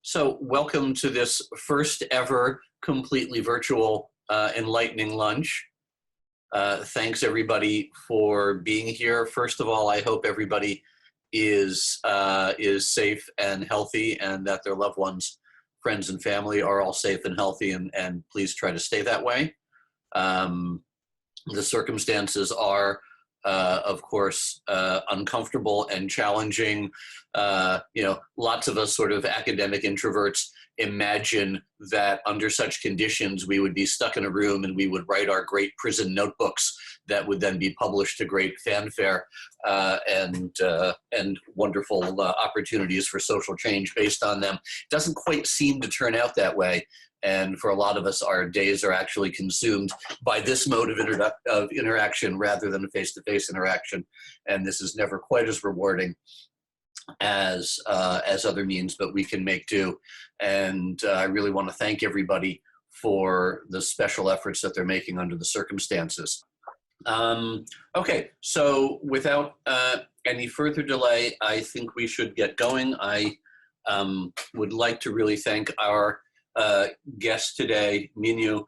So welcome to this first ever completely virtual Enlightening lunch. Thanks everybody for being here. First of all, I hope everybody is safe and healthy, and that their loved ones, friends and family are all safe and healthy, and please try to stay that way. The circumstances are, of course, uncomfortable and challenging. Lots of us sort of academic introverts imagine that under such conditions we would be stuck in a room and we would write our great prison notebooks that would then be published to great fanfare and wonderful opportunities for social change based on them. It doesn't quite seem to turn out that way. And for a lot of us, our days are actually consumed by this mode of interaction rather than a face-to-face interaction. And this is never quite as rewarding as other means, but we can make do. And I really want to thank everybody for the special efforts that they're making under the circumstances. Okay, so without any further delay, I think we should get going. I would like to really thank our guest today, Minu,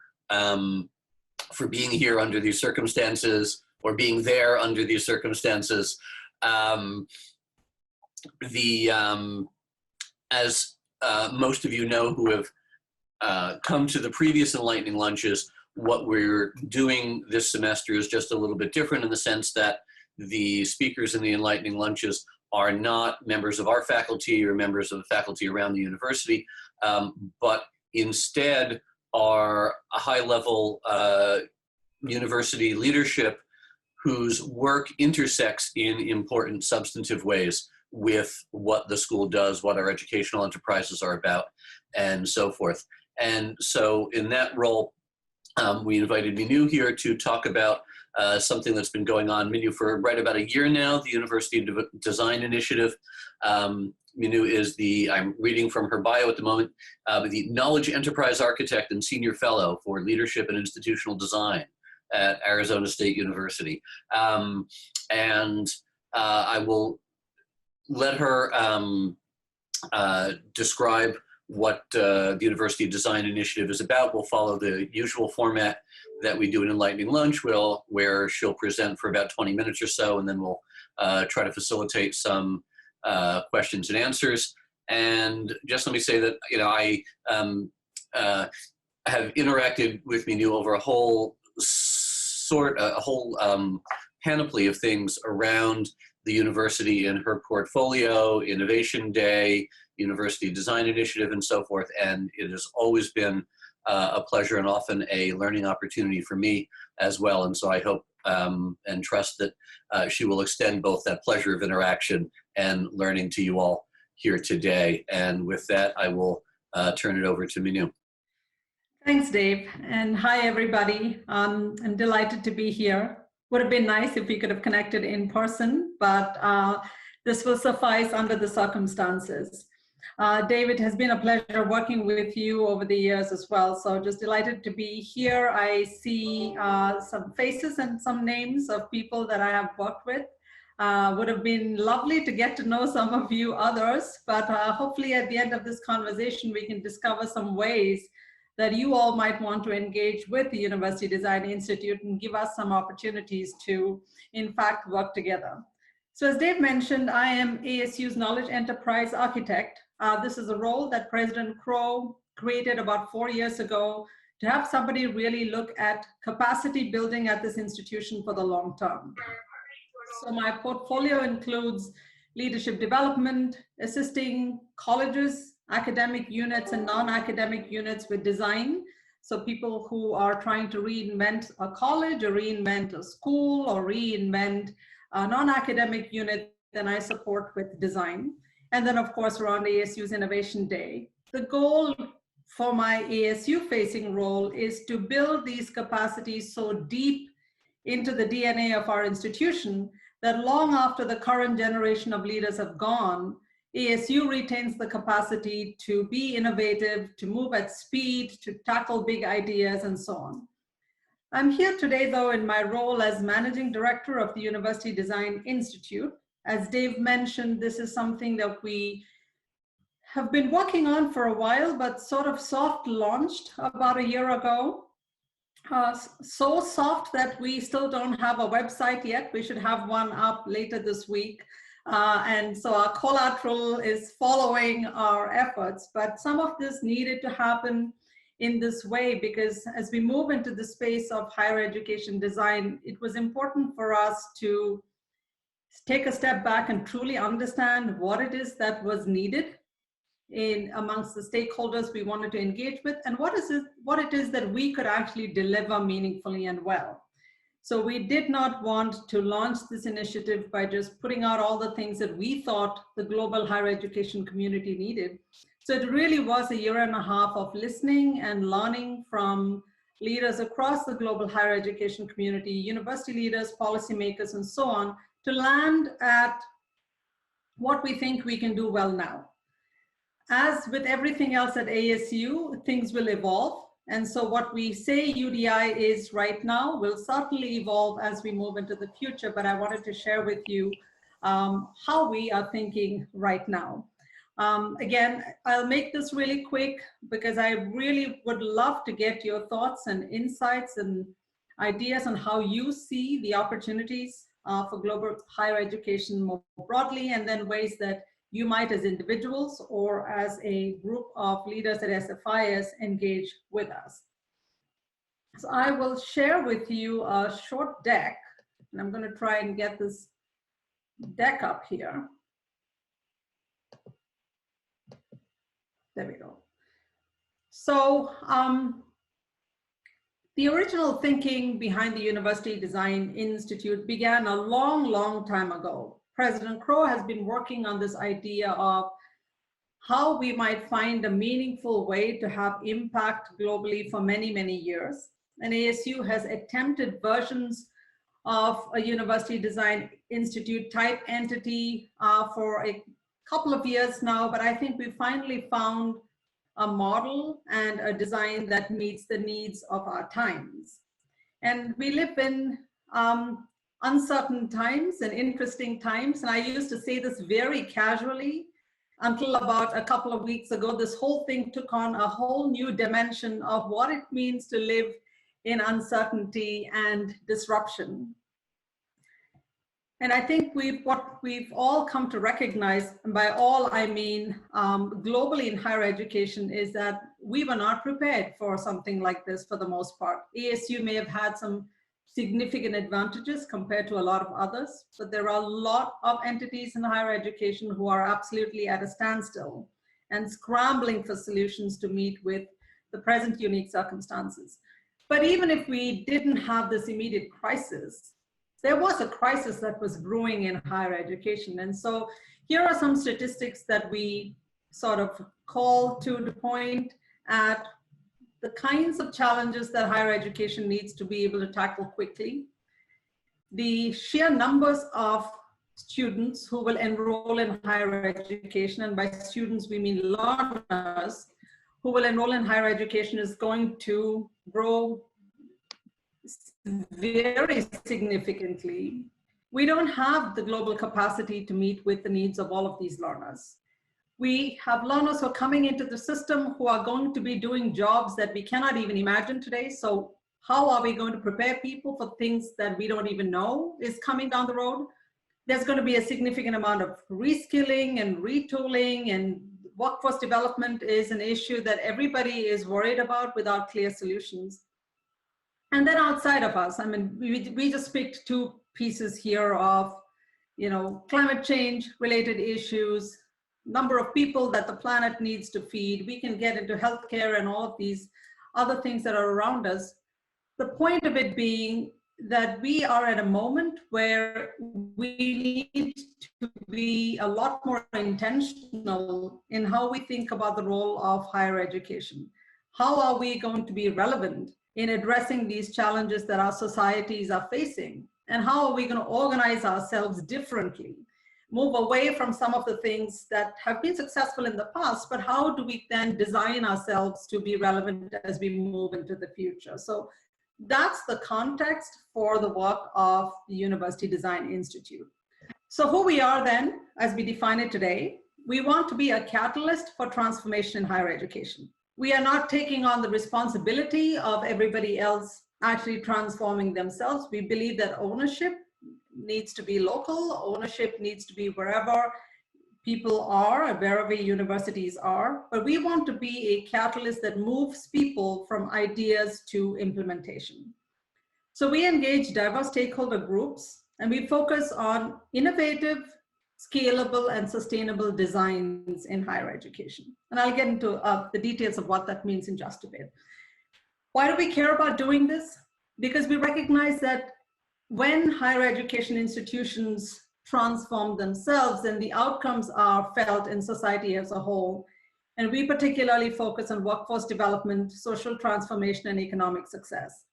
for being here under these circumstances, or being there under these circumstances. As most of you know who have come to the previous Enlightening lunches, what we're doing this semester is just a little bit different in the sense that the speakers in the Enlightening lunches are not members of our faculty or members of the faculty around the university, but instead are a high-level university leadership whose work intersects in important substantive ways with what the school does, what our educational enterprises are about, and so forth. And so in that role, we invited Minu here to talk about something that's been going on, Minu, for right about a year now, the University Design Initiative. Minu is I'm reading from her bio at the moment, the Knowledge Enterprise Architect and Senior Fellow for Leadership and Institutional Design at Arizona State University. I will let her describe what the University Design Initiative is about. We'll follow the usual format that we do in Enlightening Lunch, where she'll present for about 20 minutes or so, and then we'll try to facilitate some questions and answers. And just let me say that I have interacted with Minu over a whole panoply of things around the university in her portfolio, Innovation Day, University Design Initiative, and so forth. And it has always been a pleasure and often a learning opportunity for me as well. And so I hope and trust that she will extend both that pleasure of interaction and learning to you all here today. And with that, I will turn it over to Minu. Thanks, Dave. And hi, everybody. I'm delighted to be here. Would have been nice if we could have connected in person, but this will suffice under the circumstances. David, has been a pleasure working with you over the years as well. So just delighted to be here. I see some faces and some names of people that I have worked with. Would have been lovely to get to know some of you others, but hopefully at the end of this conversation, we can discover some ways that you all might want to engage with the University Design Institute and give us some opportunities to, in fact, work together. So as Dave mentioned, I am ASU's Knowledge Enterprise Architect. This is a role that President Crow created about 4 years ago to have somebody really look at capacity building at this institution for the long term. So my portfolio includes leadership development, assisting colleges, academic units and non-academic units with design. So people who are trying to reinvent a college or reinvent a school or reinvent a non-academic unit, then I support with design. And then of course around ASU's Innovation Day. The goal for my ASU facing role is to build these capacities so deep into the DNA of our institution that long after the current generation of leaders have gone, ASU retains the capacity to be innovative, to move at speed, to tackle big ideas, and so on. I'm here today, though, in my role as Managing Director of the University Design Institute. As Dave mentioned, this is something that we have been working on for a while, but sort of soft launched about a year ago. So soft that we still don't have a website yet. We should have one up later this week. And so our collateral is following our efforts, but some of this needed to happen in this way because as we move into the space of higher education design, it was important for us to take a step back and truly understand what it is that was needed in amongst the stakeholders we wanted to engage with, and what it is that we could actually deliver meaningfully and well. So we did not want to launch this initiative by just putting out all the things that we thought the global higher education community needed. So it really was a year and a half of listening and learning from leaders across the global higher education community, university leaders, policymakers, and so on, to land at what we think we can do well now. As with everything else at ASU, things will evolve. And so what we say UDI is right now will certainly evolve as we move into the future, but I wanted to share with you how we are thinking right now. Again, I'll make this really quick because I really would love to get your thoughts and insights and ideas on how you see the opportunities for global higher education more broadly, and then ways that you might as individuals or as a group of leaders at SFIS engage with us. So I will share with you a short deck, and I'm going to try and get this deck up here. There we go. So the original thinking behind the University Design Institute began a long, long time ago. President Crow has been working on this idea of how we might find a meaningful way to have impact globally for many, many years. And ASU has attempted versions of a University Design Institute type entity for a couple of years now, but I think we finally found a model and a design that meets the needs of our times. And we live in uncertain times and interesting times. And I used to say this very casually until about a couple of weeks ago. This whole thing took on a whole new dimension of what it means to live in uncertainty and disruption. And I think what we've all come to recognize, and by all I mean globally in higher education, is that we were not prepared for something like this for the most part. ASU may have had some significant advantages compared to a lot of others, but there are a lot of entities in higher education who are absolutely at a standstill and scrambling for solutions to meet with the present unique circumstances. But even if we didn't have this immediate crisis, there was a crisis that was brewing in higher education. And so here are some statistics that we sort of call to point at the kinds of challenges that higher education needs to be able to tackle quickly, the sheer numbers of students who will enroll in higher education, and by students we mean learners who will enroll in higher education, is going to grow very significantly. We don't have the global capacity to meet with the needs of all of these learners. We have learners who are coming into the system who are going to be doing jobs that we cannot even imagine today. So how are we going to prepare people for things that we don't even know is coming down the road? There's going to be a significant amount of reskilling and retooling, and workforce development is an issue that everybody is worried about without clear solutions. And then outside of us, I mean, we just picked two pieces here of, climate change related issues, number of people that the planet needs to feed. We can get into healthcare and all of these other things that are around us. The point of it being that we are at a moment where we need to be a lot more intentional in how we think about the role of higher education. How are we going to be relevant in addressing these challenges that our societies are facing? And how are we going to organize ourselves differently? Move away from some of the things that have been successful in the past, but how do we then design ourselves to be relevant as we move into the future? So that's the context for the work of the University Design Institute. So who we are then, as we define it today, we want to be a catalyst for transformation in higher education. We are not taking on the responsibility of everybody else actually transforming themselves. We believe that ownership needs to be local, ownership needs to be wherever people are, wherever universities are, but we want to be a catalyst that moves people from ideas to implementation. So we engage diverse stakeholder groups, and we focus on innovative, scalable, and sustainable designs in higher education. And I'll get into the details of what that means in just a bit. Why do we care about doing this? Because we recognize that when higher education institutions transform themselves, then the outcomes are felt in society as a whole. And we particularly focus on workforce development, social transformation, and economic success.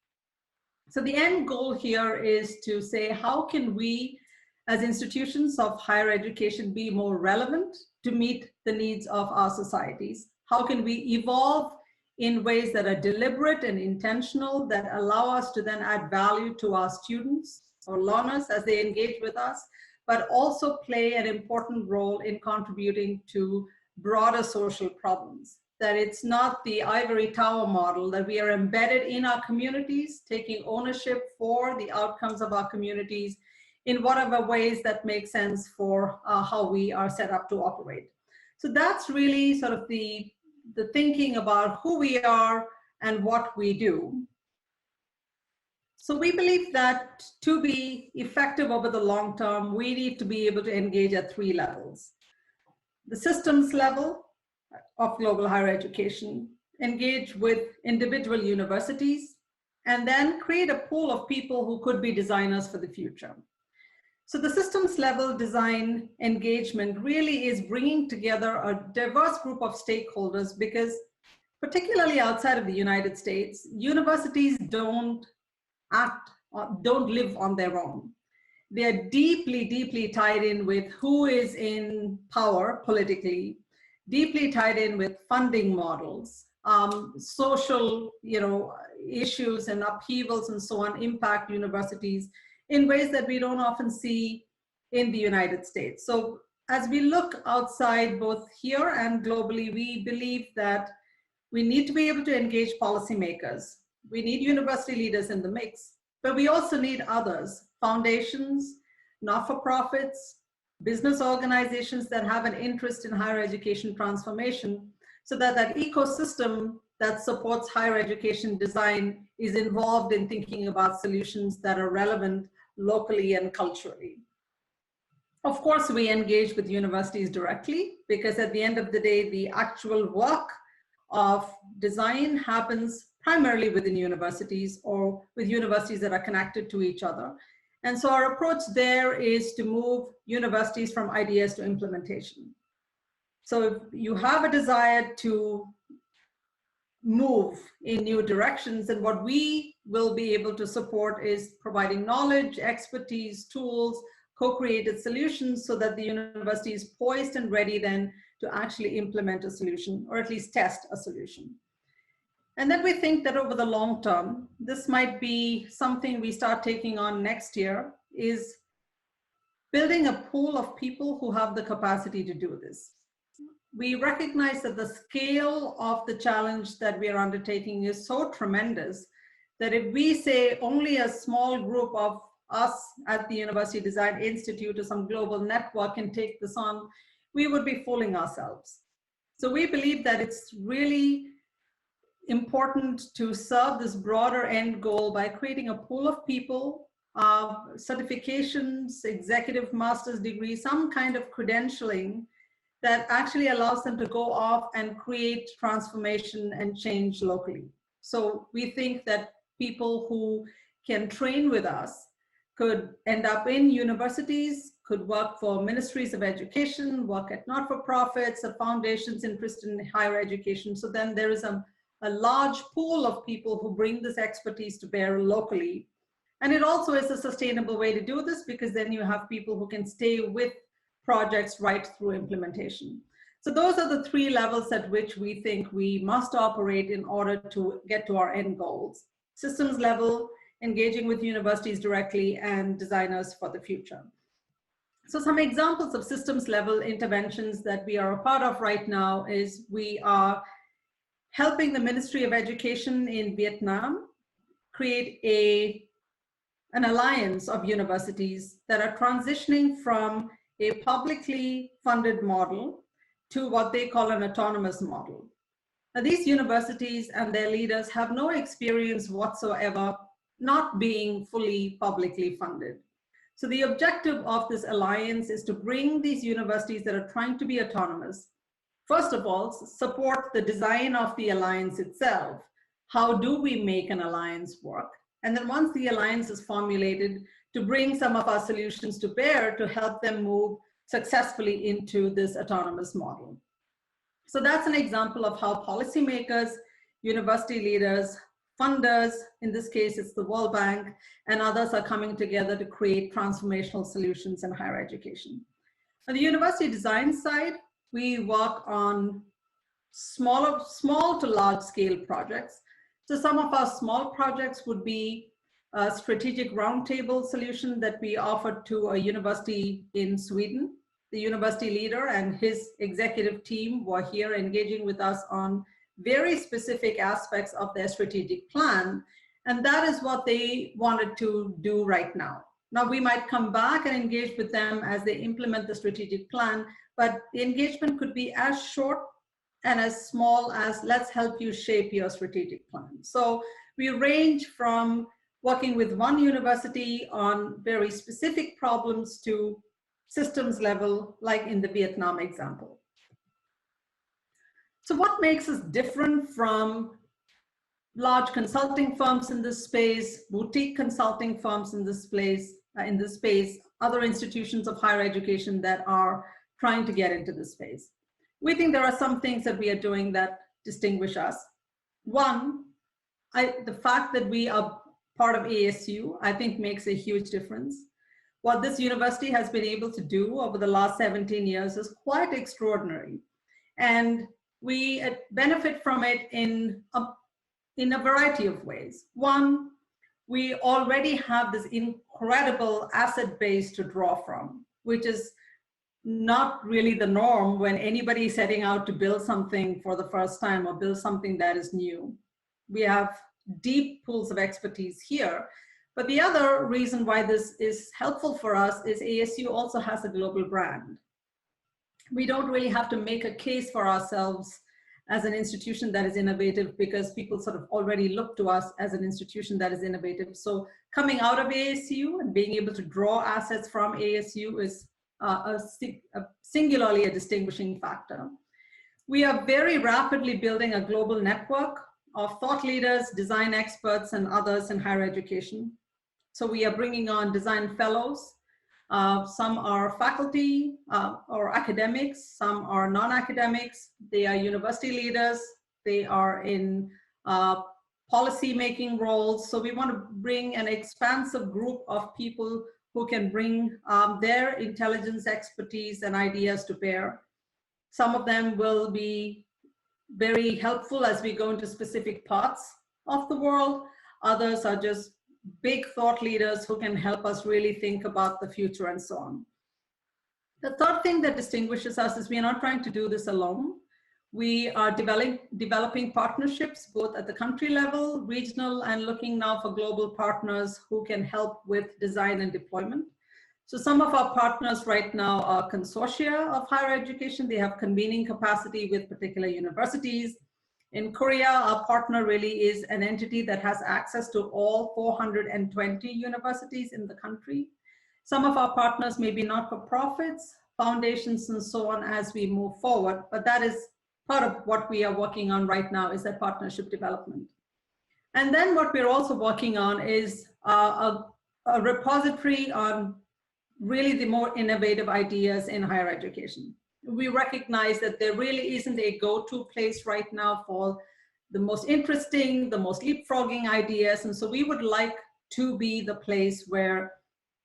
So the end goal here is to say, how can we, as institutions of higher education, be more relevant to meet the needs of our societies? How can we evolve in ways that are deliberate and intentional, that allow us to then add value to our students or learners as they engage with us, but also play an important role in contributing to broader social problems? That it's not the ivory tower model, that we are embedded in our communities, taking ownership for the outcomes of our communities in whatever ways that make sense for how we are set up to operate. So that's really sort of the thinking about who we are and what we do. So we believe that to be effective over the long term, we need to be able to engage at 3 levels. The systems level of global higher education, engage with individual universities, and then create a pool of people who could be designers for the future. So the systems level design engagement really is bringing together a diverse group of stakeholders, because particularly outside of the United States, universities don't live on their own. They're deeply, deeply tied in with who is in power politically, deeply tied in with funding models, social, issues and upheavals and so on impact universities in ways that we don't often see in the United States. So as we look outside, both here and globally, we believe that we need to be able to engage policymakers. We need university leaders in the mix, but we also need others, foundations, not-for-profits, business organizations that have an interest in higher education transformation, so that that ecosystem that supports higher education design is involved in thinking about solutions that are relevant locally and culturally. Of course, we engage with universities directly, because at the end of the day, the actual work of design happens primarily within universities or with universities that are connected to each other. And so our approach there is to move universities from ideas to implementation. So if you have a desire to move in new directions, then what we will be able to support is providing knowledge, expertise, tools, co-created solutions, so that the university is poised and ready then to actually implement a solution, or at least test a solution. And then we think that over the long term, this might be something we start taking on next year, is building a pool of people who have the capacity to do this. We recognize that the scale of the challenge that we are undertaking is so tremendous that if we say only a small group of us at the University Design Institute or some global network can take this on, we would be fooling ourselves. So we believe that it's really important to serve this broader end goal by creating a pool of people, certifications, executive master's degrees, some kind of credentialing that actually allows them to go off and create transformation and change locally. So we think that people who can train with us could end up in universities, could work for ministries of education, work at not-for-profits, or foundations interested in higher education. So then there is a large pool of people who bring this expertise to bear locally. And it also is a sustainable way to do this, because then you have people who can stay with projects right through implementation. So those are the 3 levels at which we think we must operate in order to get to our end goals. Systems level, engaging with universities directly, and designers for the future. So some examples of systems level interventions that we are a part of right now is we are helping the Ministry of Education in Vietnam create an alliance of universities that are transitioning from a publicly funded model to what they call an autonomous model. Now, these universities and their leaders have no experience whatsoever not being fully publicly funded. So the objective of this alliance is to bring these universities that are trying to be autonomous, first of all, support the design of the alliance itself. How do we make an alliance work? And then once the alliance is formulated, to bring some of our solutions to bear to help them move successfully into this autonomous model. So that's an example of how policymakers, university leaders, funders, in this case it's the World Bank, and others are coming together to create transformational solutions in higher education. On the university design side, we work on small to large scale projects. So some of our small projects would be a strategic roundtable solution that we offered to a university in Sweden. The university leader and his executive team were here engaging with us on very specific aspects of their strategic plan. And that is what they wanted to do right now. Now we might come back and engage with them as they implement the strategic plan, but the engagement could be as short and as small as let's help you shape your strategic plan. So we range from working with one university on very specific problems to systems level, like in the Vietnam example. So what makes us different from large consulting firms in this space, boutique consulting firms in this space, other institutions of higher education that are trying to get into this space? We think there are some things that we are doing that distinguish us. One, the fact that we are part of ASU, I think makes a huge difference. What this university has been able to do over the last 17 years is quite extraordinary. And we benefit from it in a variety of ways. One, we already have this incredible asset base to draw from, which is not really the norm when anybody is setting out to build something for the first time or build something that is new. We have deep pools of expertise here. But the other reason why this is helpful for us is ASU also has a global brand. We don't really have to make a case for ourselves as an institution that is innovative because people sort of already look to us as an institution that is innovative. So coming out of ASU and being able to draw assets from ASU is singularly a distinguishing factor. We are very rapidly building a global network of thought leaders, design experts, and others in higher education. So we are bringing on design fellows. Some are faculty or academics, some are non-academics. They are university leaders. They are in policy making roles. So we want to bring an expansive group of people who can bring their intelligence, expertise, and ideas to bear. Some of them will be very helpful as we go into specific parts of the world. Others are just big thought leaders who can help us really think about the future and so on. The third thing that distinguishes us is we are not trying to do this alone. We are developing partnerships both at the country level, regional, and looking now for global partners who can help with design and deployment. So some of our partners right now are consortia of higher education. They have convening capacity with particular universities. In Korea, our partner really is an entity that has access to all 420 universities in the country. Some of our partners may be not-for-profits, foundations, and so on as we move forward, but that is part of what we are working on right now is that partnership development. And then what we're also working on is a repository on really the more innovative ideas in higher education. We recognize that there really isn't a go-to place right now for the most interesting, the most leapfrogging ideas. And so we would like to be the place where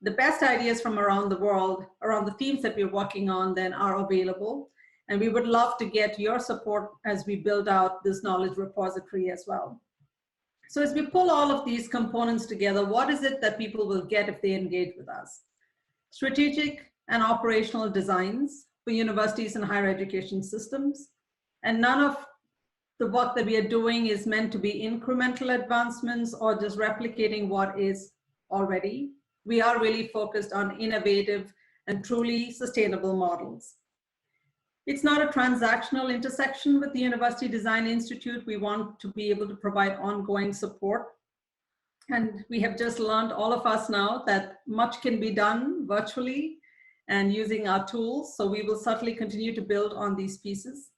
the best ideas from around the world, around the themes that we're working on, then are available. And we would love to get your support as we build out this knowledge repository as well. So as we pull all of these components together, what is it that people will get if they engage with us? Strategic and operational designs for universities and higher education systems. And none of the work that we are doing is meant to be incremental advancements or just replicating what is already. We are really focused on innovative and truly sustainable models. It's not a transactional intersection with the University Design Institute. We want to be able to provide ongoing support. And we have just learned, all of us now, that much can be done virtually and using our tools. So we will certainly continue to build on these pieces.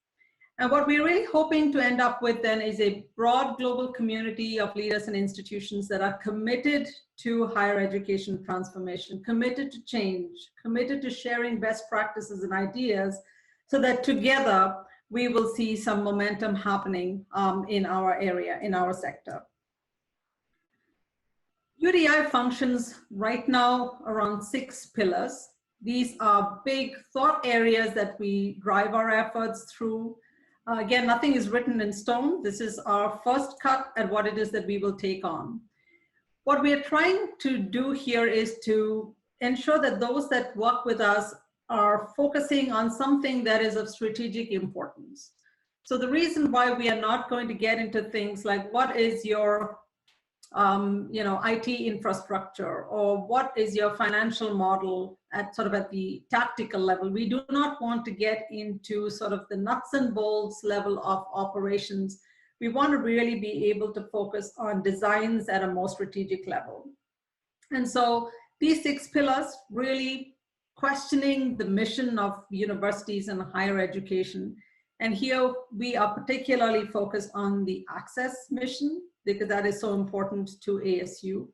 And what we're really hoping to end up with then is a broad global community of leaders and institutions that are committed to higher education transformation, committed to change, committed to sharing best practices and ideas, so that together we will see some momentum happening in our area, in our sector. UDI functions right now around 6 pillars. These are big thought areas that we drive our efforts through. Again, nothing is written in stone. This is our first cut at what it is that we will take on. What we are trying to do here is to ensure that those that work with us are focusing on something that is of strategic importance. So the reason why we are not going to get into things like what is your IT infrastructure, or what is your financial model at sort of at the tactical level. We do not want to get into sort of the nuts and bolts level of operations. We want to really be able to focus on designs at a more strategic level. And so these 6 pillars, really questioning the mission of universities and higher education. And here we are particularly focused on the access mission, because that is so important to ASU.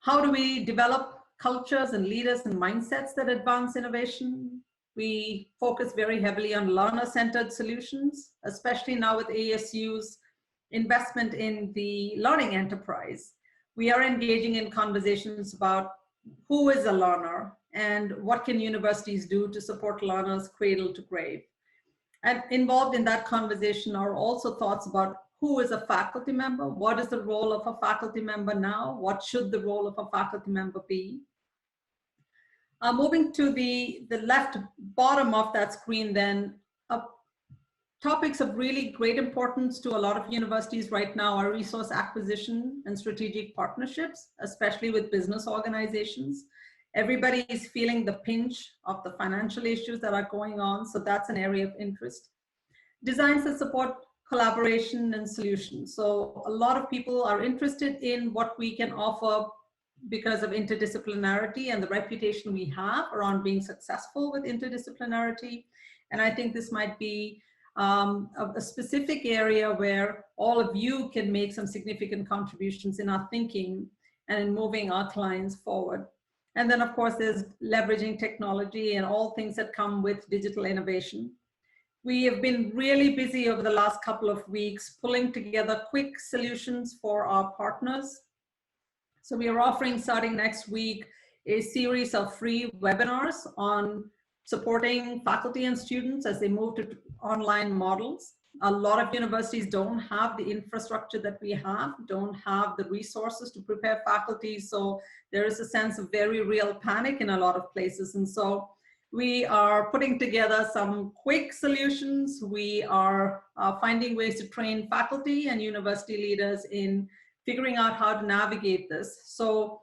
How do we develop cultures and leaders and mindsets that advance innovation? We focus very heavily on learner-centered solutions, especially now with ASU's investment in the learning enterprise. We are engaging in conversations about who is a learner and what can universities do to support learners cradle to grave. And involved in that conversation are also thoughts about who is a faculty member, what is the role of a faculty member now, what should the role of a faculty member be. Moving to the left bottom of that screen then, topics of really great importance to a lot of universities right now are resource acquisition and strategic partnerships, especially with business organizations. Everybody is feeling the pinch of the financial issues that are going on, so that's an area of interest. Designs that support collaboration and solutions. So a lot of people are interested in what we can offer because of interdisciplinarity and the reputation we have around being successful with interdisciplinarity. And I think this might be a specific area where all of you can make some significant contributions in our thinking and in moving our clients forward. And then of course there's leveraging technology and all things that come with digital innovation. We have been really busy over the last couple of weeks pulling together quick solutions for our partners. So we are offering, starting next week, a series of free webinars on supporting faculty and students as they move to online models. A lot of universities don't have the infrastructure that we have, don't have the resources to prepare faculty. So there is a sense of very real panic in a lot of places. And so we are putting together some quick solutions. We are finding ways to train faculty and university leaders in figuring out how to navigate this. So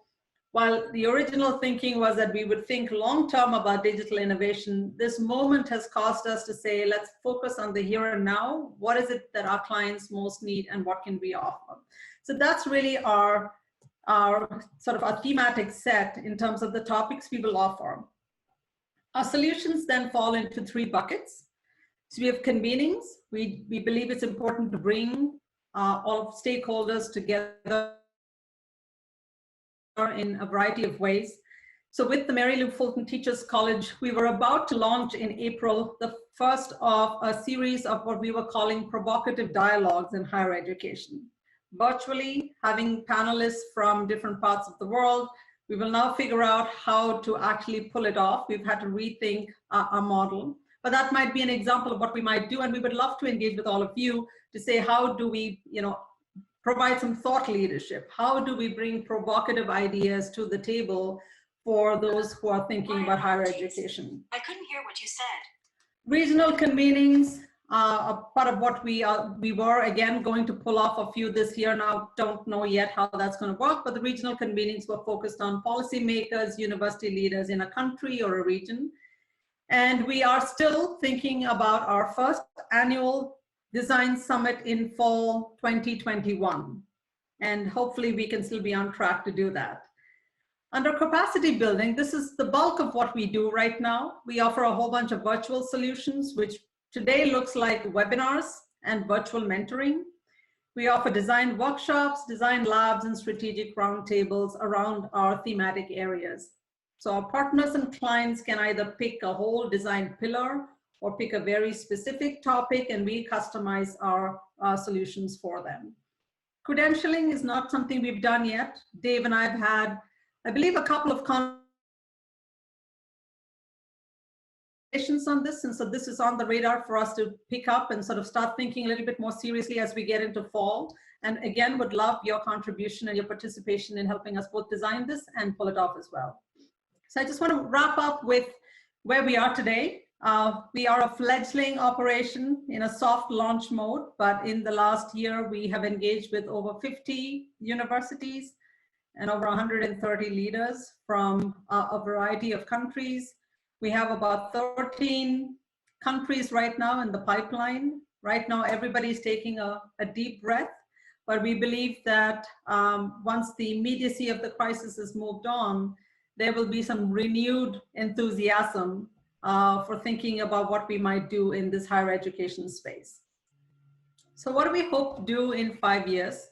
while the original thinking was that we would think long-term about digital innovation, this moment has caused us to say, let's focus on the here and now. What is it that our clients most need and what can we offer? So that's really our sort of our thematic set in terms of the topics we will offer. Our solutions then fall into 3 buckets. So we have convenings. We believe it's important to bring all stakeholders together in a variety of ways. So with the Mary Lou Fulton Teachers College, we were about to launch in April the first of a series of what we were calling provocative dialogues in higher education. Virtually, having panelists from different parts of the world. We will now figure out how to actually pull it off. We've had to rethink our model, but that might be an example of what we might do. And we would love to engage with all of you to say, how do we, provide some thought leadership? How do we bring provocative ideas to the table for those who are thinking about higher education. I couldn't hear what you said. Regional convenings are part of what we were again going to pull off a few this year. Now don't know yet how that's going to work, but the regional convenings were focused on policymakers, university leaders in a country or a region. And we are still thinking about our first annual design summit in fall 2021. And hopefully we can still be on track to do that. Under capacity building, this is the bulk of what we do right now. We offer a whole bunch of virtual solutions, which today looks like webinars and virtual mentoring. We offer design workshops, design labs, and strategic roundtables around our thematic areas. So our partners and clients can either pick a whole design pillar or pick a very specific topic, and we customize our solutions for them. Credentialing is not something we've done yet. Dave and I have had, I believe, a couple of conversations on this, and so this is on the radar for us to pick up and sort of start thinking a little bit more seriously as we get into fall. And again, would love your contribution and your participation in helping us both design this and pull it off as well. So I just want to wrap up with where we are today. We are a fledgling operation in a soft launch mode, but in the last year, we have engaged with over 50 universities and over 130 leaders from a variety of countries. We have about 13 countries right now in the pipeline. Right now, everybody's taking a deep breath, but we believe that once the immediacy of the crisis is moved on, there will be some renewed enthusiasm for thinking about what we might do in this higher education space. So what do we hope to do in 5 years?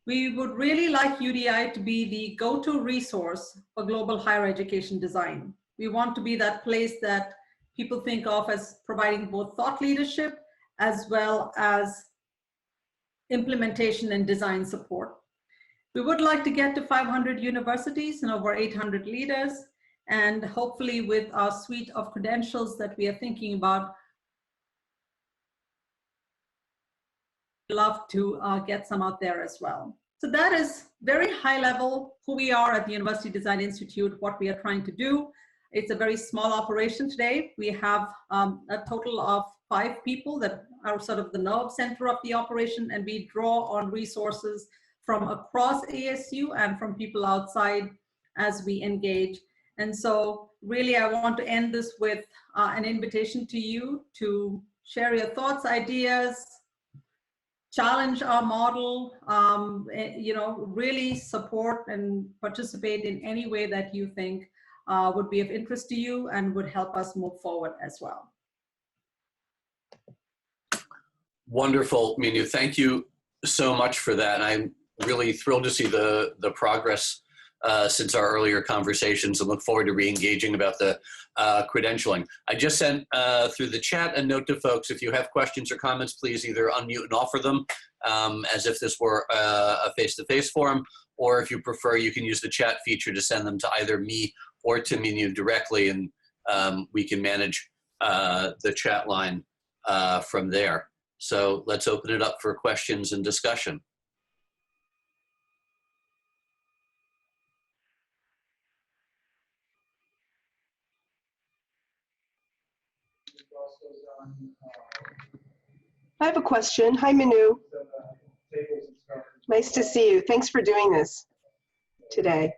We would really like UDI to be the go-to resource for global higher education design. We want to be that place that people think of as providing both thought leadership as well as implementation and design support. We would like to get to 500 universities and over 800 leaders, and hopefully with our suite of credentials that we are thinking about, we'd love to get some out there as well. So that is very high level who we are at the University Design Institute, what we are trying to do. It's a very small operation today. We have a total of 5 people that are sort of the nerve center of the operation, and we draw on resources from across ASU and from people outside as we engage. And so really, I want to end this with an invitation to you to share your thoughts, ideas, challenge our model, really support and participate in any way that you think would be of interest to you and would help us move forward as well. Wonderful, Minu. Thank you so much for that. And I'm really thrilled to see the progress since our earlier conversations, and look forward to re-engaging about the credentialing. I just sent through the chat a note to folks. If you have questions or comments, please either unmute and offer them as if this were a face-to-face forum, or if you prefer, you can use the chat feature to send them to either me or to Minu directly, and we can manage the chat line from there. So let's open it up for questions and discussion. I have a question. Hi, Minu. Nice to see you. Thanks for doing this today.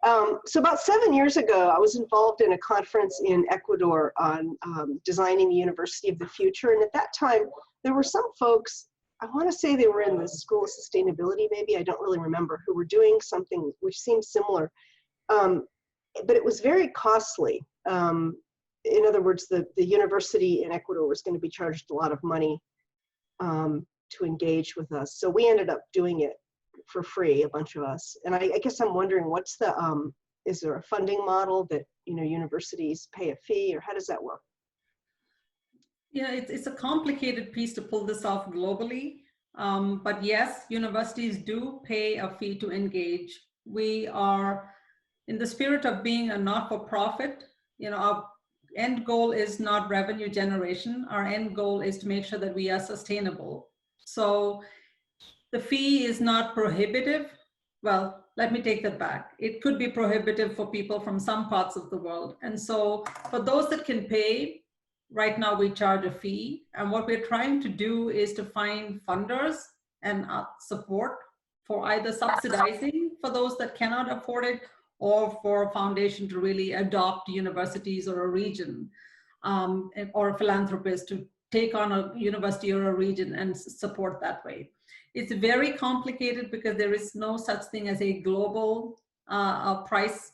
So about 7 years ago, I was involved in a conference in Ecuador on designing the University of the Future. And at that time, there were some folks, I want to say they were in the School of Sustainability, maybe, I don't really remember, who were doing something which seemed similar. But it was very costly. In other words, the university in Ecuador was going to be charged a lot of money to engage with us. So we ended up doing it for free, a bunch of us. And I guess I'm wondering, what's the, is there a funding model that, universities pay a fee, or how does that work? Yeah, it's a complicated piece to pull this off globally. But yes, universities do pay a fee to engage. We are, in the spirit of being a not-for-profit, our end goal is not revenue generation. Our end goal is to make sure that we are sustainable. So the fee is not prohibitive. Well, let me take that back. It could be prohibitive for people from some parts of the world. And so for those that can pay, right now we charge a fee. And what we're trying to do is to find funders and support for either subsidizing for those that cannot afford it, or for a foundation to really adopt universities or a region, or a philanthropist to take on a university or a region and support that way. It's very complicated because there is no such thing as a global price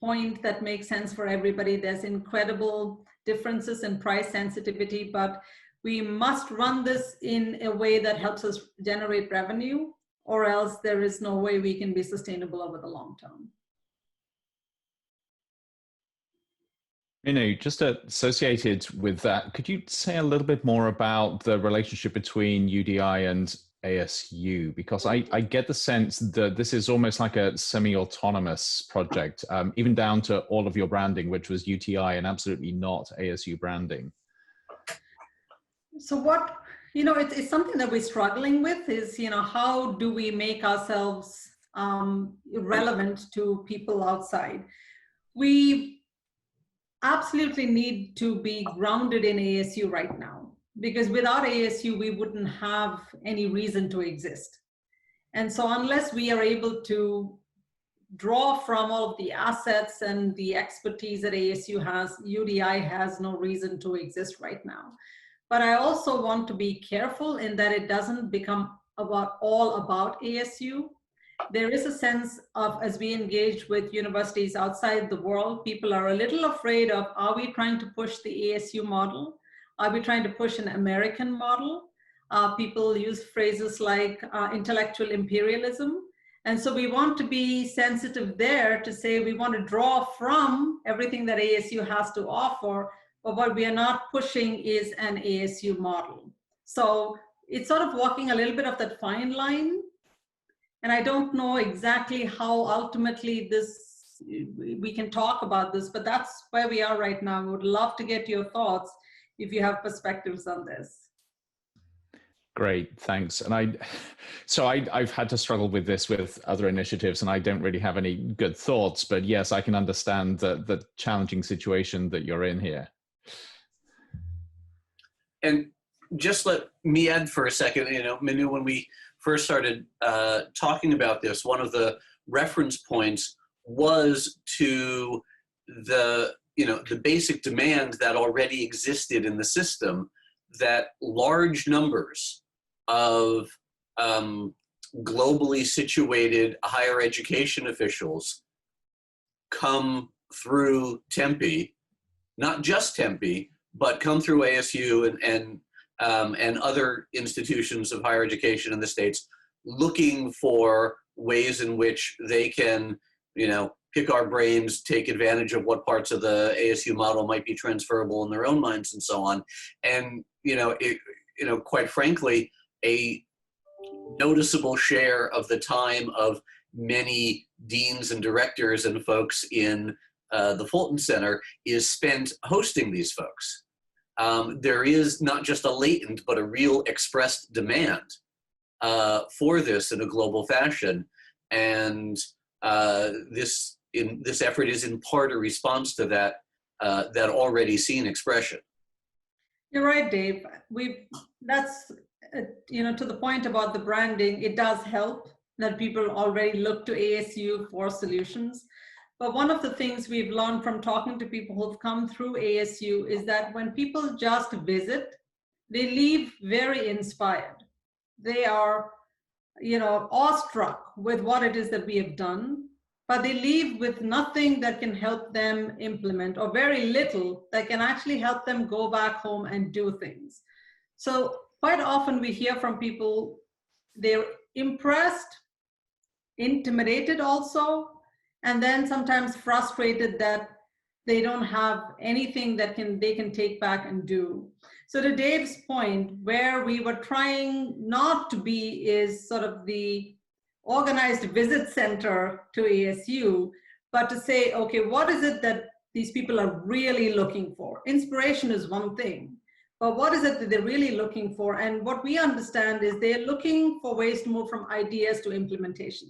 point that makes sense for everybody. There's incredible differences in price sensitivity, but we must run this in a way that helps us generate revenue, or else there is no way we can be sustainable over the long term. Minu, just associated with that, could you say a little bit more about the relationship between UDI and ASU? Because I get the sense that this is almost like a semi-autonomous project, even down to all of your branding, which was UTI and absolutely not ASU branding. So what, it's something that we're struggling with is, how do we make ourselves relevant to people outside? We absolutely need to be grounded in ASU right now, because without ASU, we wouldn't have any reason to exist. And so unless we are able to draw from all of the assets and the expertise that ASU has, UDI has no reason to exist right now. But I also want to be careful in that it doesn't become all about ASU. There is a sense of, as we engage with universities outside the world, people are a little afraid of, are we trying to push the ASU model? Are we trying to push an American model? People use phrases like intellectual imperialism. And so we want to be sensitive there to say we want to draw from everything that ASU has to offer, but what we are not pushing is an ASU model. So it's sort of walking a little bit of that fine line. And I don't know exactly how ultimately we can talk about this, but that's where we are right now. I would love to get your thoughts if you have perspectives on this. Great, thanks. And I've had to struggle with this with other initiatives, and I don't really have any good thoughts, but yes, I can understand the challenging situation that you're in here. And just let me add for a second, Minu, when we first started talking about this, one of the reference points was to the basic demand that already existed in the system, that large numbers of globally situated higher education officials come through Tempe, not just Tempe, but come through ASU and other institutions of higher education in the States, looking for ways in which they can, pick our brains, take advantage of what parts of the ASU model might be transferable in their own minds and so on. And, quite frankly, a noticeable share of the time of many deans and directors and folks in the Fulton Center is spent hosting these folks. There is not just a latent, but a real expressed demand for this in a global fashion. And this effort is in part a response to that already seen expression. You're right, Dave. That's to the point about the branding, it does help that people already look to ASU for solutions. But one of the things we've learned from talking to people who've come through ASU is that when people just visit, they leave very inspired. They are, awestruck with what it is that we have done, but they leave with nothing that can help them implement, or very little that can actually help them go back home and do things. So quite often we hear from people, they're impressed, intimidated also, and then sometimes frustrated that they don't have anything that they can take back and do. So to Dave's point, where we were trying not to be is sort of the organized visit center to ASU, but to say, okay, what is it that these people are really looking for? Inspiration is one thing, but what is it that they're really looking for? And what we understand is they're looking for ways to move from ideas to implementation.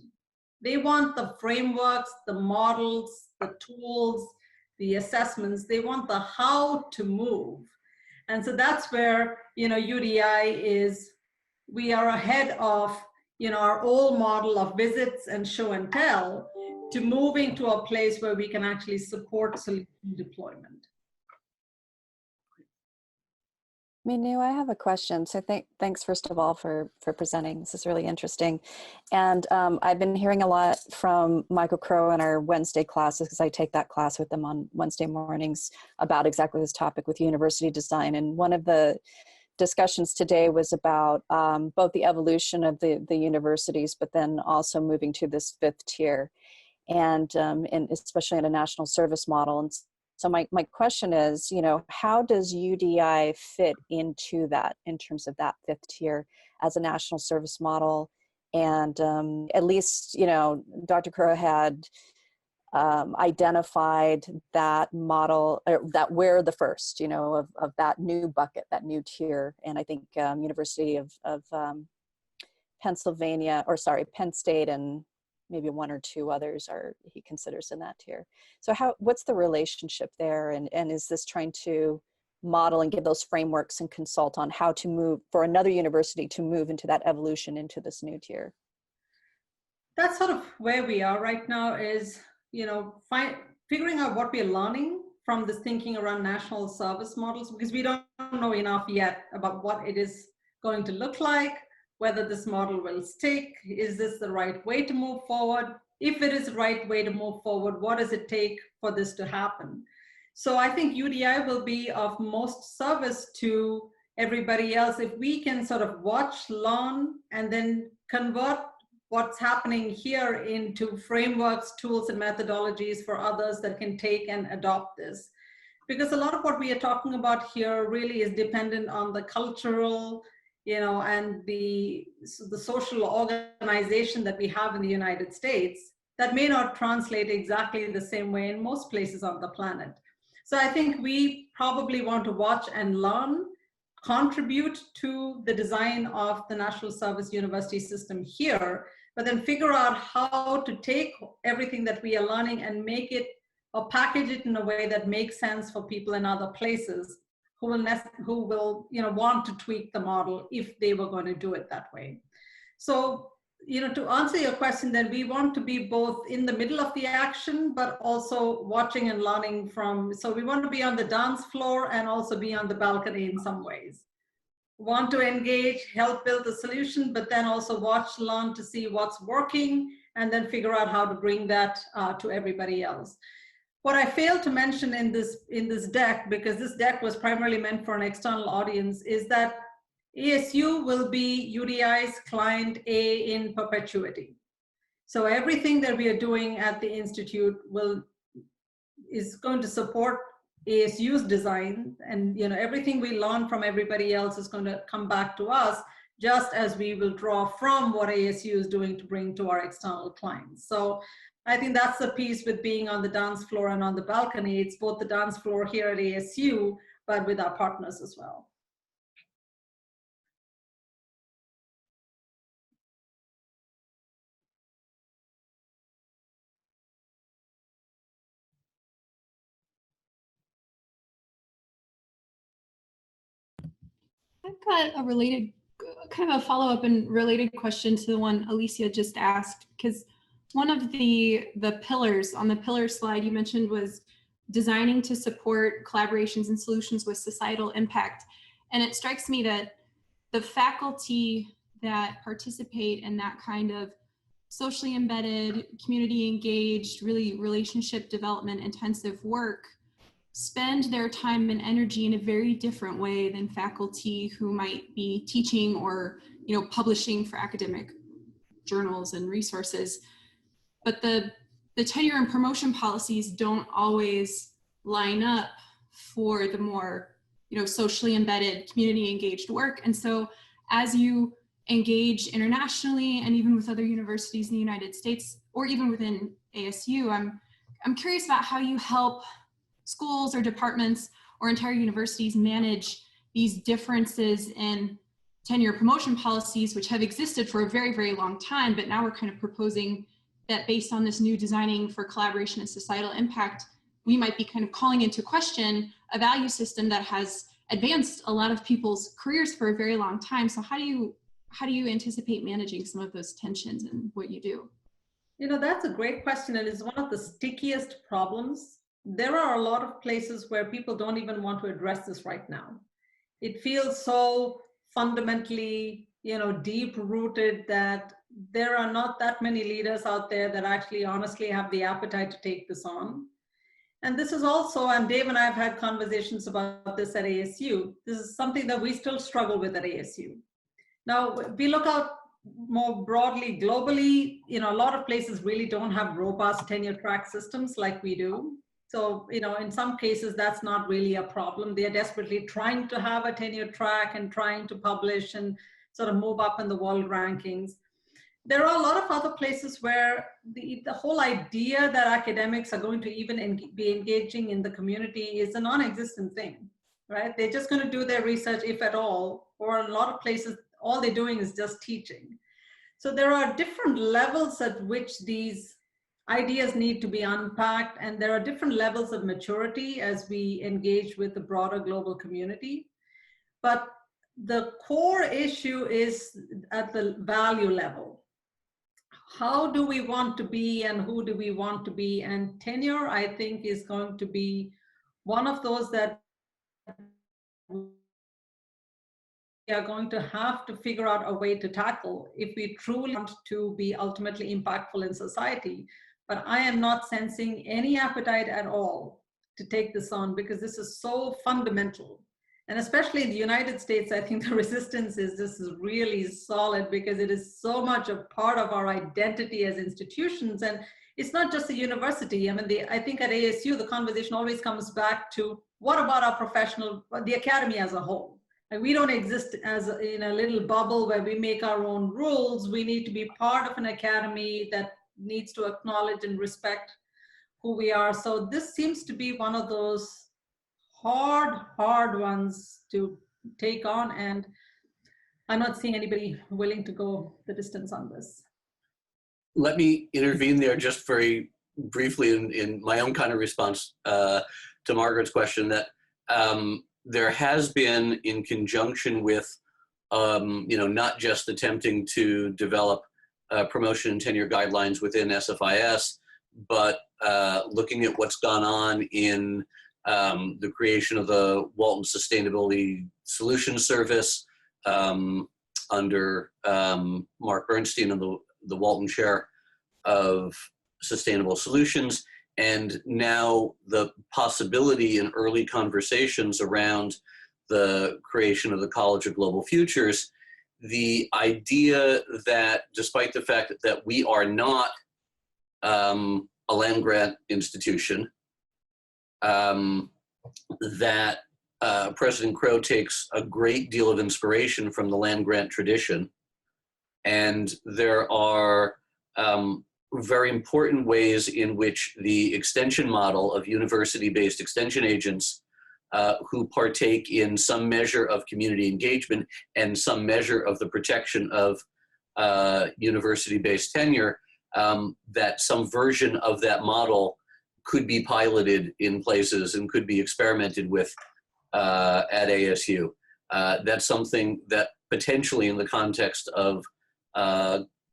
They want the frameworks, the models, the tools, the assessments. They want the how to move. And so that's where, UDI is, we are ahead of, our old model of visits and show and tell to moving to a place where we can actually support solution deployment. Minu, I have a question. So thanks first of all for presenting. This is really interesting. And I've been hearing a lot from Michael Crow in our Wednesday classes, because I take that class with them on Wednesday mornings, about exactly this topic with university design. And one of the discussions today was about both the evolution of the universities, but then also moving to this 5th tier, and especially in a national service model. And so my question is, how does UDI fit into that in terms of that 5th tier as a national service model? And at least, Dr. Crow had identified that model, that we're the first, of that new bucket, that new tier. And I think University of Pennsylvania, or sorry, Penn State and maybe 1 or 2 others he considers in that tier. So what's the relationship there? And is this trying to model and give those frameworks and consult on how to move for another university to move into that evolution into this new tier? That's sort of where we are right now, is, figuring out what we're learning from this thinking around national service models, because we don't know enough yet about what it is going to look like, whether this model will stick. Is this the right way to move forward? If it is the right way to move forward, what does it take for this to happen? So I think UDI will be of most service to everybody else if we can sort of watch, learn, and then convert what's happening here into frameworks, tools, and methodologies for others that can take and adopt this. Because a lot of what we are talking about here really is dependent on the cultural, and the social organization that we have in the United States that may not translate exactly the same way in most places on the planet. So I think we probably want to watch and learn, contribute to the design of the National Service University system here, but then figure out how to take everything that we are learning and make it or package it in a way that makes sense for people in other places who will want to tweak the model if they were going to do it that way. So, to answer your question, then we want to be both in the middle of the action, but also watching and learning from, so we want to be on the dance floor and also be on the balcony in some ways. Want to engage, help build the solution, but then also watch, learn to see what's working, and then figure out how to bring that to everybody else. What I failed to mention in this deck, because this deck was primarily meant for an external audience, is that ASU will be UDI's client A in perpetuity. So everything that we are doing at the Institute is going to support ASU's design, and everything we learn from everybody else is going to come back to us, just as we will draw from what ASU is doing to bring to our external clients. So I think that's the piece with being on the dance floor and on the balcony. It's both the dance floor here at ASU, but with our partners as well. I've got a related, kind of a follow-up and related question to the one Alicia just asked, because one of the pillars on the pillar slide you mentioned was designing to support collaborations and solutions with societal impact. And it strikes me that the faculty that participate in that kind of socially embedded, community engaged, really relationship development intensive work spend their time and energy in a very different way than faculty who might be teaching or publishing for academic journals and resources. But the tenure and promotion policies don't always line up for the more socially embedded, community engaged work. And so as you engage internationally and even with other universities in the United States or even within ASU, I'm curious about how you help schools or departments or entire universities manage these differences in tenure promotion policies, which have existed for a very, very long time, but now we're kind of proposing that based on this new designing for collaboration and societal impact, we might be kind of calling into question a value system that has advanced a lot of people's careers for a very long time. So how do you anticipate managing some of those tensions in what you do? You know, that's a great question, and it's one of the stickiest problems. There are a lot of places where people don't even want to address this right now. It feels so fundamentally, you know, deep rooted that there are not that many leaders out there that actually honestly have the appetite to take this on. And this is also, and Dave and I have had conversations about this at ASU. This is something that we still struggle with at ASU. Now, we look out more broadly globally, you know, a lot of places really don't have robust tenure track systems like we do. So, you know, in some cases, that's not really a problem. They're desperately trying to have a tenure track and trying to publish and sort of move up in the world rankings. There are a lot of other places where the whole idea that academics are going to even be engaging in the community is a non-existent thing, right? They're just going to do their research, if at all, or a lot of places, all they're doing is just teaching. So there are different levels at which these ideas need to be unpacked, and there are different levels of maturity as we engage with the broader global community. But the core issue is at the value level. How do we want to be and who do we want to be? And tenure, I think, is going to be one of those that we are going to have to figure out a way to tackle if we truly want to be ultimately impactful in society. But I am not sensing any appetite at all to take this on because this is so fundamental. And especially in the United States, I think the resistance is this is really solid because it is so much a part of our identity as institutions. And it's not just the university. I mean, I think at ASU, the conversation always comes back to what about our professional, the academy as a whole? And we don't exist as in a little bubble where we make our own rules. We need to be part of an academy that needs to acknowledge and respect who we are. So this seems to be one of those hard ones to take on, and I'm not seeing anybody willing to go the distance on this. Let me intervene there just very briefly in my own kind of response to Margaret's question, that there has been, in conjunction with, you know, not just attempting to develop promotion and tenure guidelines within SFIS, but looking at what's gone on in the creation of the Walton Sustainability Solutions Service under Mark Bernstein and the Walton Chair of Sustainable Solutions, and now the possibility in early conversations around the creation of the College of Global Futures, the idea that despite the fact that we are not a land grant institution, that President Crow takes a great deal of inspiration from the land grant tradition. And there are very important ways in which the extension model of university-based extension agents who partake in some measure of community engagement and some measure of the protection of university-based tenure, that some version of that model could be piloted in places and could be experimented with at ASU. That's something that potentially in the context of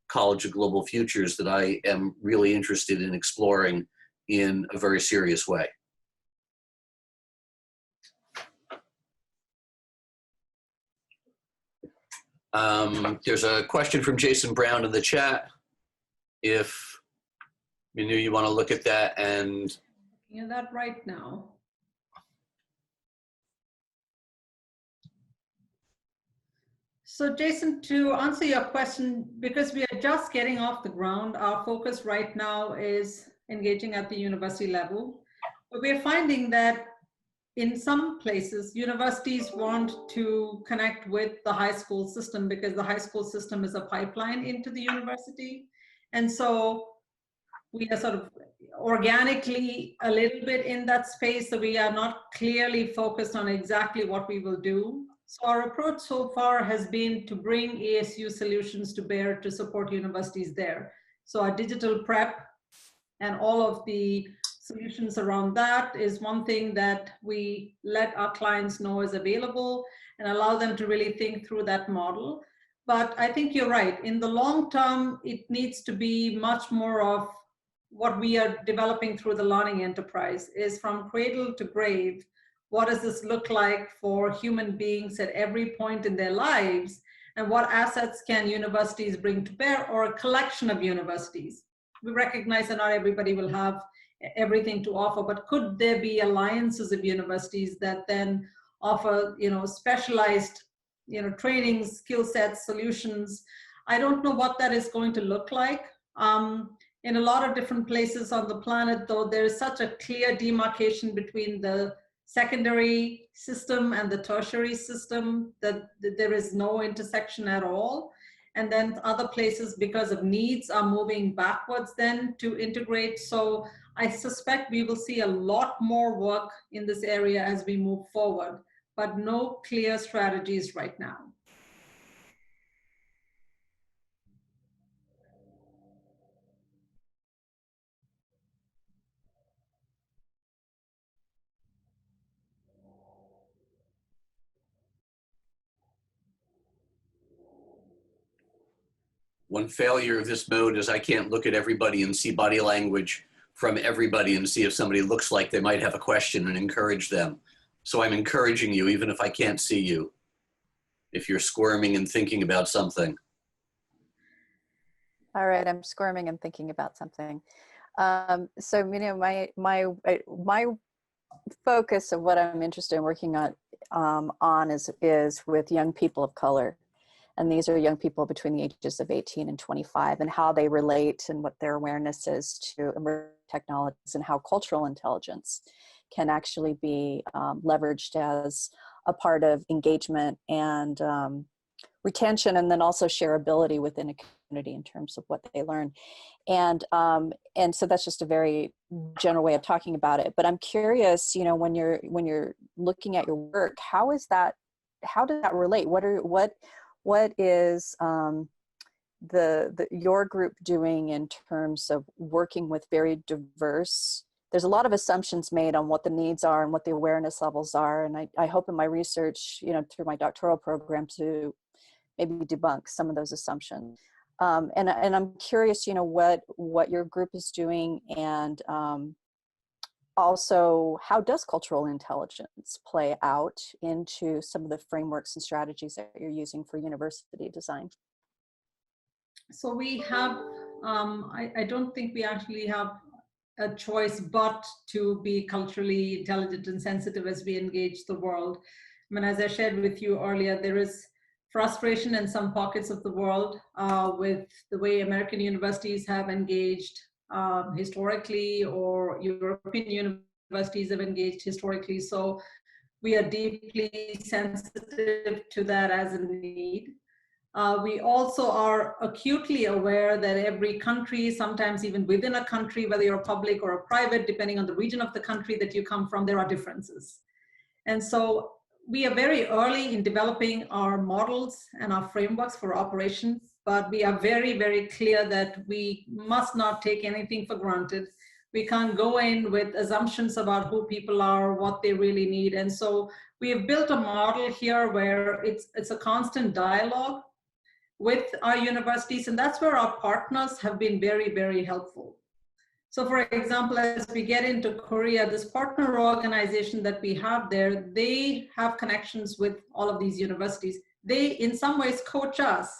College of Global Futures that I am really interested in exploring in a very serious way. There's a question from Jason Brown in the chat. If Minu, you want to look at that and... Looking at that right now. So Jason, to answer your question, because we are just getting off the ground, our focus right now is engaging at the university level. But we're finding that in some places, universities want to connect with the high school system because the high school system is a pipeline into the university. And so we are sort of organically a little bit in that space, so we are not clearly focused on exactly what we will do. So our approach so far has been to bring ASU solutions to bear to support universities there. So our digital prep and all of the solutions around that is one thing that we let our clients know is available and allow them to really think through that model. But I think you're right. In the long term, it needs to be much more of what we are developing through the learning enterprise is from cradle to grave. What does this look like for human beings at every point in their lives? And what assets can universities bring to bear, or a collection of universities? We recognize that not everybody will have everything to offer, but could there be alliances of universities that then offer, specialized, training, skill sets, solutions? I don't know what that is going to look like. In a lot of different places on the planet, though, there is such a clear demarcation between the secondary system and the tertiary system that there is no intersection at all. And then other places, because of needs, are moving backwards then to integrate. So I suspect we will see a lot more work in this area as we move forward, but no clear strategies right now. One failure of this mode is I can't look at everybody and see body language from everybody and see if somebody looks like they might have a question and encourage them. So I'm encouraging you, even if I can't see you, if you're squirming and thinking about something. All right, I'm squirming and thinking about something. So, my focus of what I'm interested in working on is with young people of color. And these are young people between the ages of 18 and 25, and how they relate and what their awareness is to emerging technologies, and how cultural intelligence can actually be leveraged as a part of engagement and retention, and then also shareability within a community in terms of what they learn. And so that's just a very general way of talking about it. But I'm curious, when you're looking at your work, how does that relate? What is your group doing in terms of working with very diverse? There's a lot of assumptions made on what the needs are and what the awareness levels are. And I hope in my research, through my doctoral program, to maybe debunk some of those assumptions. And I'm curious, what your group is doing, and also, how does cultural intelligence play out into some of the frameworks and strategies that you're using for university design? So we have, I don't think we actually have a choice but to be culturally intelligent and sensitive as we engage the world. I mean, as I shared with you earlier, there is frustration in some pockets of the world with the way American universities have engaged historically, or European universities have engaged historically. So we are deeply sensitive to that as a need. We also are acutely aware that every country, sometimes even within a country, whether you're public or a private, depending on the region of the country that you come from, there are differences. And so we are very early in developing our models and our frameworks for operations, but we are very, very clear that we must not take anything for granted. We can't go in with assumptions about who people are, what they really need. And so we have built a model here where it's a constant dialogue with our universities, and that's where our partners have been very, very helpful. So for example, as we get into Korea, this partner organization that we have there, they have connections with all of these universities. They, in some ways, coach us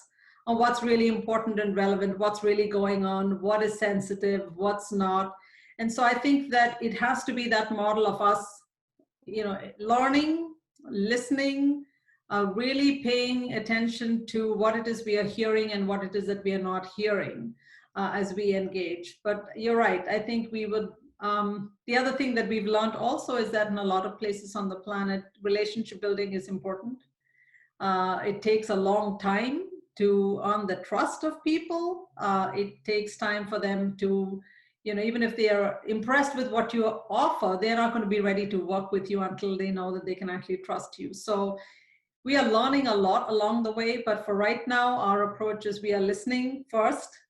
on what's really important and relevant, what's really going on, what is sensitive, what's not. And so I think that it has to be that model of us, learning, listening, really paying attention to what it is we are hearing and what it is that we are not hearing. As we engage. But you're right, I think we would, the other thing that we've learned also is that in a lot of places on the planet, relationship building is important. It takes a long time to earn the trust of people. It takes time for them to, even if they are impressed with what you offer, they're not going to be ready to work with you until they know that they can actually trust you. So we are learning a lot along the way, but for right now, our approach is we are listening first.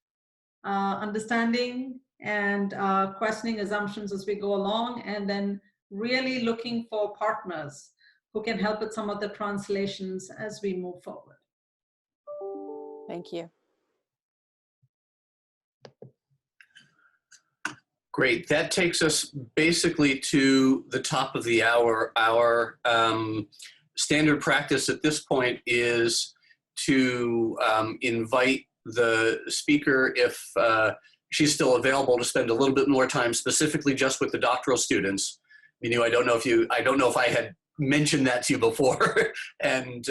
understanding and questioning assumptions as we go along, and then really looking for partners who can help with some of the translations as we move forward. Thank you. Great. That takes us basically to the top of the hour. Our standard practice at this point is to invite the speaker, if she's still available, to spend a little bit more time specifically just with the doctoral students. Minu, I don't know if I had mentioned that to you before, and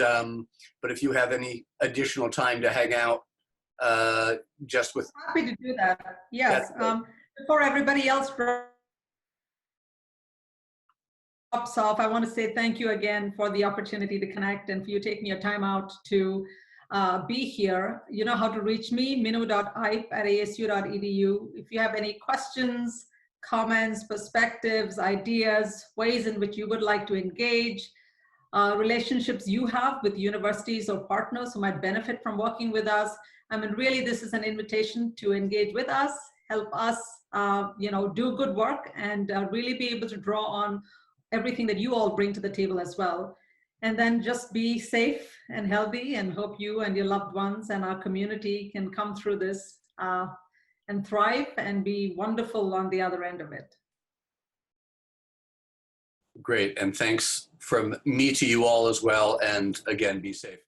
but if you have any additional time to hang out, just with. Happy to do that. Yes. Before everybody else drops off, I want to say thank you again for the opportunity to connect and for you taking your time out to be here. You know how to reach me, minu.ipe@asu.edu. If you have any questions, comments, perspectives, ideas, ways in which you would like to engage, relationships you have with universities or partners who might benefit from working with us. I mean, really, this is an invitation to engage with us, help us, do good work, and really be able to draw on everything that you all bring to the table as well. And then just be safe and healthy, and hope you and your loved ones and our community can come through this and thrive and be wonderful on the other end of it. Great, and thanks from me to you all as well, and again, be safe.